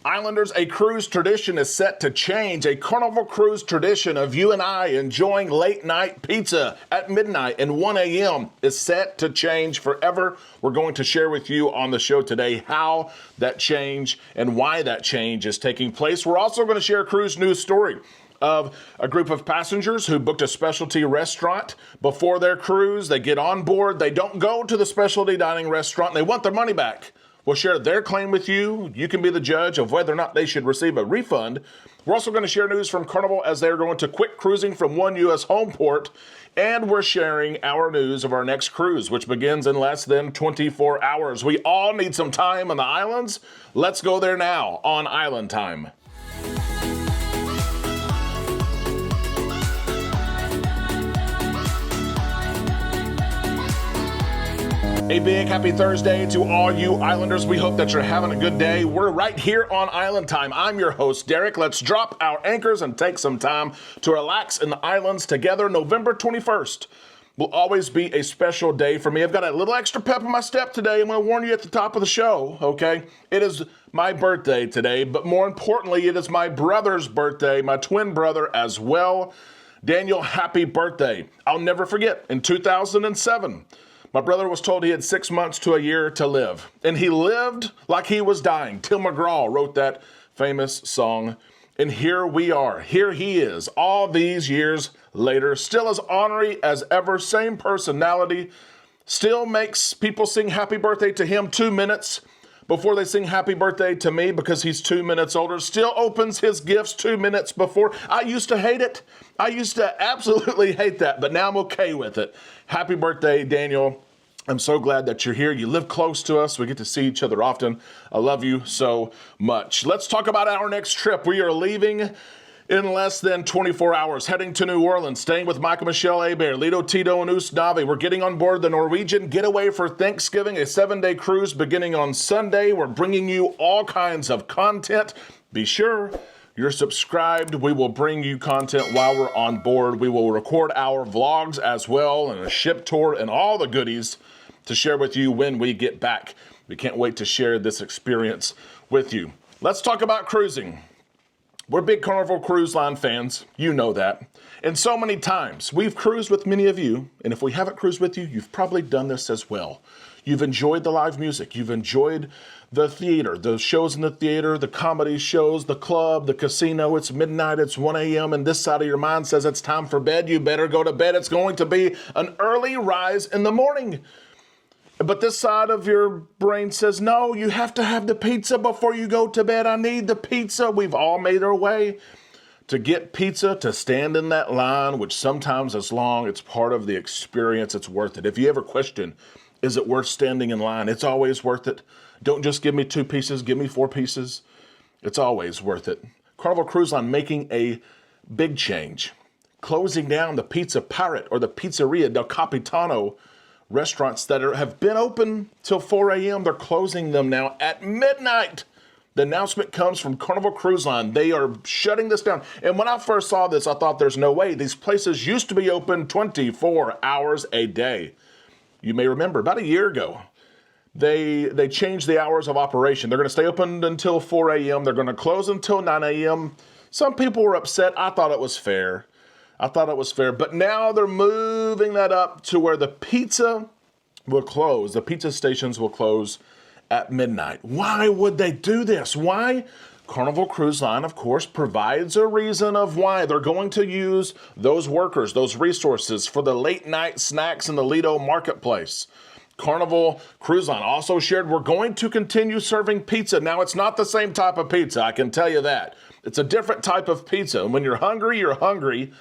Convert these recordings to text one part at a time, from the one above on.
Islanders, a cruise tradition is set to change. A Carnival cruise tradition of you and I enjoying late night pizza at midnight and 1 a.m. is set to change forever. We're going to share with you on the show today how that change and why that change is taking place. We're also going to share a cruise news story of a group of passengers who booked a specialty restaurant before their cruise. They get on board, they don't go to the specialty dining restaurant, and they want their money back. We'll share their claim with you. You can be the judge of whether or not they should receive a refund. We're also going to share news from Carnival as they're going to quit cruising from one U.S. home port. And we're sharing our news of our next cruise, which begins in less than 24 hours. We all need some time on the islands. Let's go there now on Island Time. A big happy Thursday to all you Islanders. We hope that you're having a good day. We're right here on Island Time. I'm your host, Derek. Let's drop our anchors and take some time to relax in the islands together. November 21st will always be a special day for me. I've got a little extra pep in my step today. I'm going to warn you at the top of the show, okay? It is my birthday today, but more importantly, it is my brother's birthday, my twin brother as well. Daniel, happy birthday. I'll never forget, in 2007, my brother was told he had 6 months to a year to live, and he lived like he was dying. Tim McGraw wrote that famous song, and here we are. Here he is, all these years later, still as ornery as ever, same personality, still makes people sing happy birthday to him 2 minutes before they sing happy birthday to me because he's 2 minutes older, still opens his gifts 2 minutes before. I used to hate it. I used to absolutely hate that, but now I'm okay with it. Happy birthday, Daniel. I'm so glad that you're here. You live close to us. We get to see each other often. I love you so much. Let's talk about our next trip. We are leaving in less than 24 hours, heading to New Orleans, staying with Michael Michelle Hebert, Lido Tito, and Usnavi. We're getting on board the Norwegian Getaway for Thanksgiving, a 7-day cruise beginning on Sunday. We're bringing you all kinds of content. Be sure you're subscribed. We will bring you content while we're on board. We will record our vlogs as well and a ship tour and all the goodies to share with you when we get back. We can't wait to share this experience with you. Let's talk about cruising. We're big Carnival Cruise Line fans. You know that. And so many times we've cruised with many of you. And if we haven't cruised with you, you've probably done this as well. You've enjoyed the live music. You've enjoyed the theater, the shows in the theater, the comedy shows, the club, the casino. It's midnight, it's 1 a.m. and this side of your mind says it's time for bed. You better go to bed. It's going to be an early rise in the morning. But this side of your brain says, no, you have to have the pizza before you go to bed. I need the pizza. We've all made our way to get pizza, to stand in that line, which sometimes is long. It's part of the experience. It's worth it. If you ever question, is it worth standing in line? It's always worth it. Don't just give me 2 pieces, give me 4 pieces. It's always worth it. Carnival Cruise Line making a big change, closing down the Pizza Pirate or the Pizzeria del Capitano restaurants that have been open till 4 a.m. They're closing them now at midnight. The announcement comes from Carnival Cruise Line. They are shutting this down. And when I first saw this, I thought there's no way. These places used to be open 24 hours a day. You may remember about a year ago, they changed the hours of operation. They're going to stay open until 4 a.m. They're going to close until 9 a.m. Some people were upset. I thought it was fair. But now they're moving that up to where the pizza will close. The pizza stations will close at midnight. Why would they do this? Why? Carnival Cruise Line, of course, provides a reason of why they're going to use those workers, those resources for the late night snacks in the Lido marketplace. Carnival Cruise Line also shared we're going to continue serving pizza. Now, it's not the same type of pizza, I can tell you that. It's a different type of pizza. When you're hungry,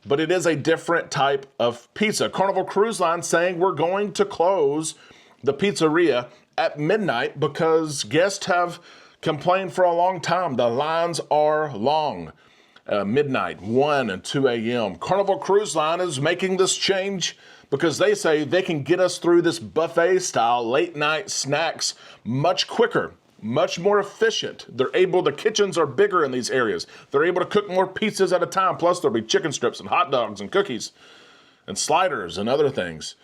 but it is a different type of pizza. Carnival Cruise Line saying we're going to close the pizzeria at midnight because guests have complained for a long time. The lines are long. Midnight, 1 and 2 a.m. Carnival Cruise Line is making this change because they say they can get us through this buffet-style late-night snacks much quicker, much more efficient. The kitchens are bigger in these areas. They're able to cook more pizzas at a time. Plus, there'll be chicken strips and hot dogs and cookies and sliders and other things.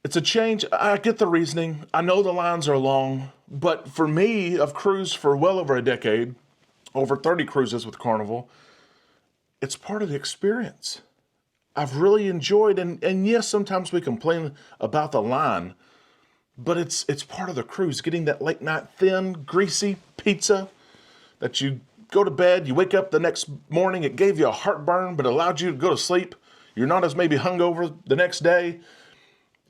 It's a change. I get the reasoning. I know the lines are long, but for me, I've cruised for well over a decade, over 30 cruises with Carnival. It's part of the experience. I've really enjoyed, and yes, sometimes we complain about the line, but it's part of the cruise. Getting that late night thin, greasy pizza that you go to bed, you wake up the next morning, it gave you a heartburn, but allowed you to go to sleep. You're not as maybe hungover the next day.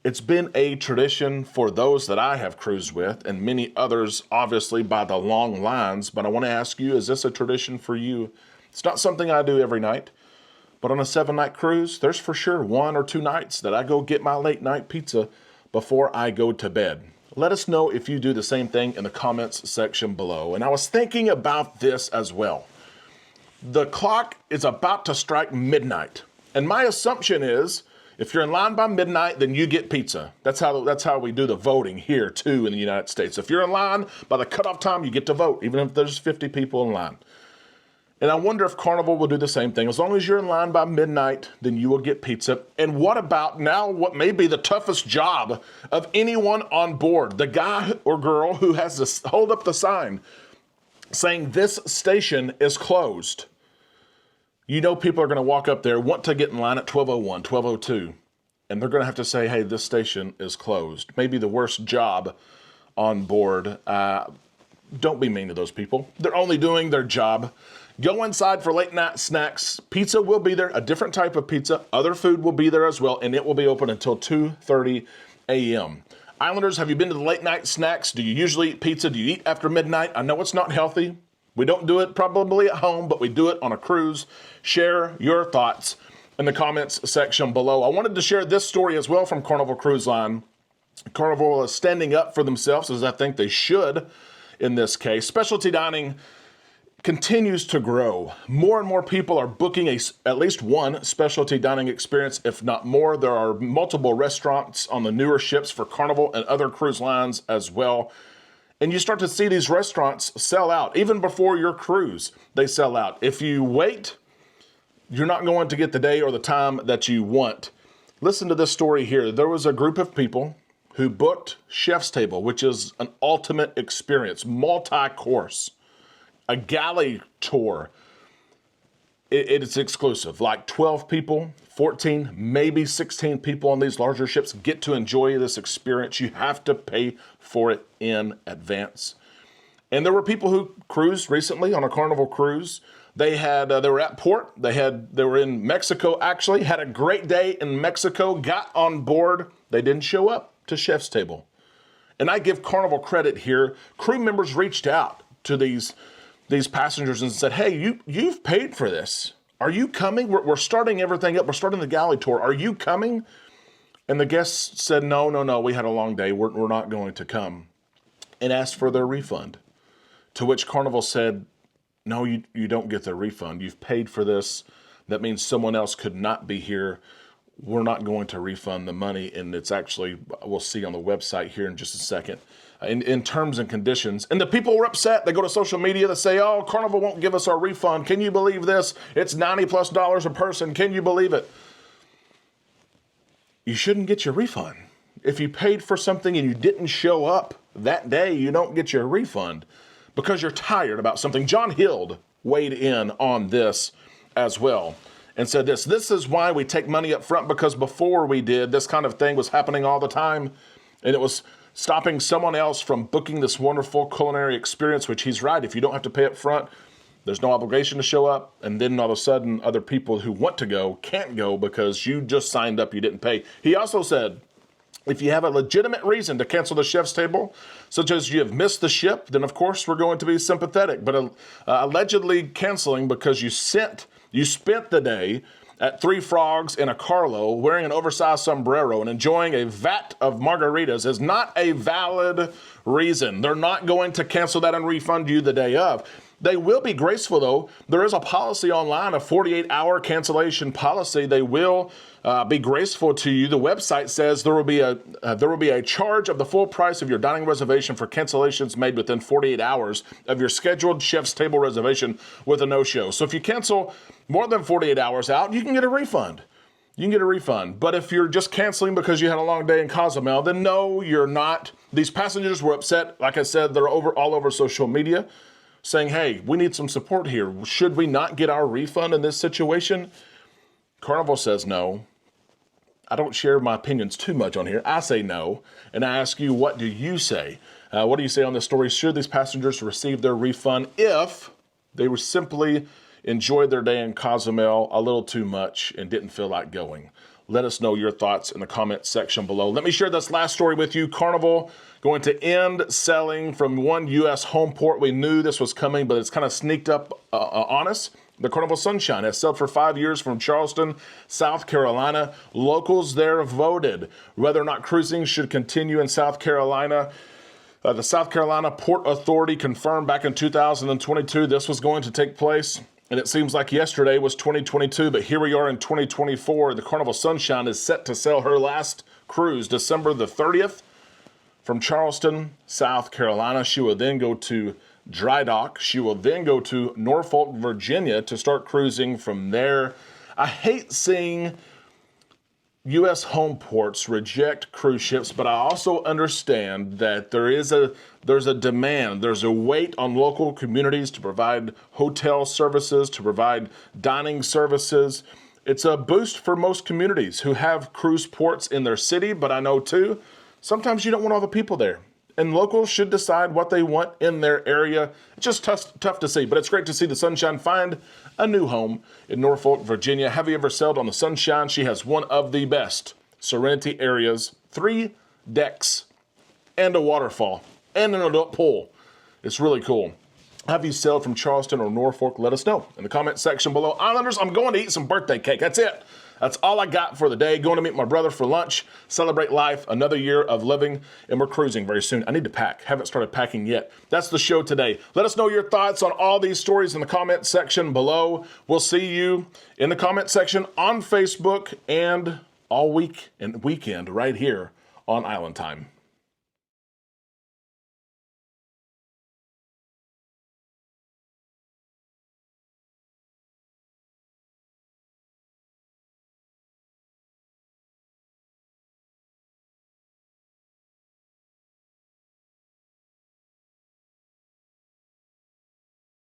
It's been a tradition for those that I have cruised with, and many others, obviously, by the long lines. But I want to ask you, is this a tradition for you? It's not something I do every night, but on a 7-night cruise, there's for sure 1 or 2 nights that I go get my late night pizza before I go to bed. Let us know if you do the same thing in the comments section below. And I was thinking about this as well. The clock is about to strike midnight, and my assumption is, if you're in line by midnight, then you get pizza. That's how we do the voting here, too, in the United States. If you're in line by the cutoff time, you get to vote, even if there's 50 people in line. And I wonder if Carnival will do the same thing. As long as you're in line by midnight, then you will get pizza. And what about now what may be the toughest job of anyone on board? The guy or girl who has to hold up the sign saying this station is closed. You know people are going to walk up there, want to get in line at 12:01, 12:02, and they're going to have to say, hey, this station is closed. Maybe the worst job on board. Don't be mean to those people. They're only doing their job. Go inside for late night snacks. Pizza will be there, a different type of pizza. Other food will be there as well, and it will be open until 2:30 a.m. Islanders, have you been to the late night snacks? Do you usually eat pizza? Do you eat after midnight? I know it's not healthy. We don't do it probably at home, but we do it on a cruise. Share your thoughts in the comments section below. I wanted to share this story as well from Carnival Cruise Line. Carnival is standing up for themselves, as I think they should in this case. Specialty dining continues to grow. More and more people are booking at least one specialty dining experience, if not more. There are multiple restaurants on the newer ships for Carnival and other cruise lines as well. And you start to see these restaurants sell out. Even before your cruise, they sell out. If you wait, you're not going to get the day or the time that you want. Listen to this story here. There was a group of people who booked Chef's Table, which is an ultimate experience, multi-course, a galley tour. It is exclusive, like 12 people, 14, maybe 16 people on these larger ships get to enjoy this experience. You have to pay for it in advance. And there were people who cruised recently on a Carnival cruise. They were at port. They were in Mexico, actually, had a great day in Mexico, got on board. They didn't show up to Chef's Table. And I give Carnival credit here. Crew members reached out to these passengers and said, hey, you've paid for this. Are you coming? We're starting everything up. We're starting the galley tour. Are you coming? And the guests said, no, we had a long day. We're not going to come, and asked for their refund. To which Carnival said, no, you don't get the refund. You've paid for this. That means someone else could not be here. We're not going to refund the money. And it's actually, we'll see on the website here in just a second, in terms and conditions. And the people were upset. They go to social media. They say, oh, Carnival won't give us our refund. Can you believe this? It's $90+ a person. Can you believe it? You shouldn't get your refund. If you paid for something and you didn't show up that day, you don't get your refund because you're tired about something. John Hild weighed in on this as well and said this is why we take money up front, because before we did, this kind of thing was happening all the time, and it was stopping someone else from booking this wonderful culinary experience, which he's right. If you don't have to pay up front, there's no obligation to show up, and then all of a sudden other people who want to go can't go because you just signed up, you didn't pay. He also said, if you have a legitimate reason to cancel the Chef's Table, such as you have missed the ship, then of course we're going to be sympathetic. But allegedly canceling because you spent the day at Three Frogs in a Carlo wearing an oversized sombrero and enjoying a vat of margaritas is not a valid reason. They're not going to cancel that and refund you the day of. They will be graceful, though. There is a policy online, a 48-hour cancellation policy. They will be graceful to you. The website says there will be a charge of the full price of your dining reservation for cancellations made within 48 hours of your scheduled Chef's Table reservation with a no-show. So if you cancel more than 48 hours out, you can get a refund. you can get a refund. But if you're just canceling because you had a long day in Cozumel, then no, you're not. These passengers were upset. Like I said, they're all over social media saying, hey, we need some support here. Should we not get our refund in this situation? Carnival says no. I don't share my opinions too much on here. I say no. And I ask you, what do you say? What do you say on this story? Should these passengers receive their refund if they were simply enjoyed their day in Cozumel a little too much and didn't feel like going? Let us know your thoughts in the comment section below. Let me share this last story with you. Carnival going to end selling from one U.S. home port. We knew this was coming, but it's kind of sneaked up on us. The Carnival Sunshine has sailed for 5 years from Charleston, South Carolina. Locals there voted whether or not cruising should continue in South Carolina. The South Carolina Port Authority confirmed back in 2022 this was going to take place. And it seems like yesterday was 2022, but here we are in 2024. The Carnival Sunshine is set to sail her last cruise December the 30th from Charleston, South Carolina. She will then go to dry dock. She will then go to Norfolk, Virginia to start cruising from there. I hate seeing U.S. home ports reject cruise ships, but I also understand that there's a demand, there's a weight on local communities to provide hotel services, to provide dining services. It's a boost for most communities who have cruise ports in their city, but I know too, sometimes you don't want all the people there. And locals should decide what they want in their area. It's just tough to see, but it's great to see the Sunshine find a new home in Norfolk, Virginia. Have you ever sailed on the Sunshine? She has one of the best Serenity areas, 3 decks, and a waterfall, and an adult pool. It's really cool. Have you sailed from Charleston or Norfolk? Let us know in the comment section below. Islanders, I'm going to eat some birthday cake. That's it. That's all I got for the day. Going to meet my brother for lunch, celebrate life, another year of living, and we're cruising very soon. I need to pack. Haven't started packing yet. That's the show today. Let us know your thoughts on all these stories in the comment section below. We'll see you in the comment section on Facebook and all week and weekend right here on Island Time.